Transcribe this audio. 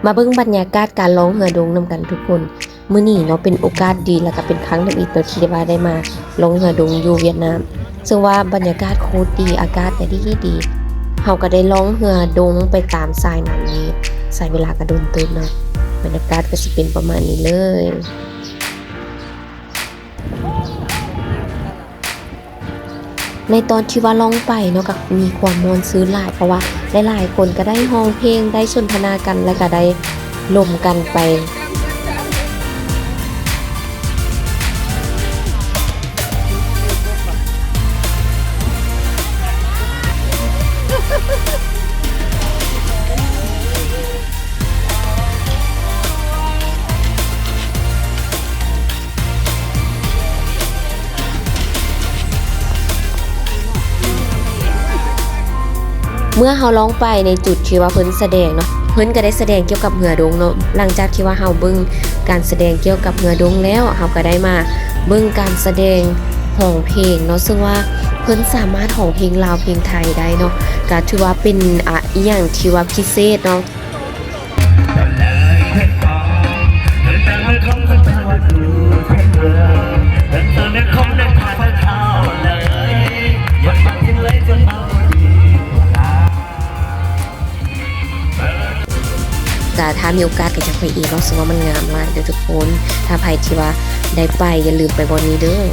มาเบิ่งบรรยากาศการร้องเรือดงนำกันทุกคนมื้อนี้เนาะเป็นโอกาสดีแล้วก็เป็นครั้งแรกอีกที่ได้ว่าได้มาร้องเรือดงอยู่เวียดนามซึ่งว่าบรรยากาศโคตรดีอากาศก็ดีเฮาก็ได้ร้องเรือดงไปตามสายน้ำนี้ใช้เวลาก็โดนเติมเนาะบรรยากาศก็สิเป็นประมาณนี้เลยในตอนที่ว่าร้องไปเนาะก็มีความม่วนซื่นหลายเพราะว่าหลายๆคนก็ได้ร้องเพลงได้สนทนากันแล้วก็ได้ลมกันไปเมื่อเฮาร้องไปในจุดที่ว่าเพิ่นแสดงเนาะเพิ่นก็ได้แสดงเกี่ยวกับเหือดงเนาะหลังจากที่ว่าเฮาเบิ่งการแสดงเกี่ยวกับเหือดงแล้วเฮาก็ได้มาเบิ่งการแสดงร้องเพลงเนาะซึ่งว่าเพิ่นสามารถร้องเพลงลาวเพลงไทยได้เนาะก็ถือว่าเป็นอีหยังที่ว่าพิเศษเนาะก็ถ้ามีโอกาสก็จะไปอีกเนาะซึ่งว่ามันงามมากเด้อทุกคนถ้าใครที่ว่าได้ไปอย่าลืมไปบ่อนนี้เด้อ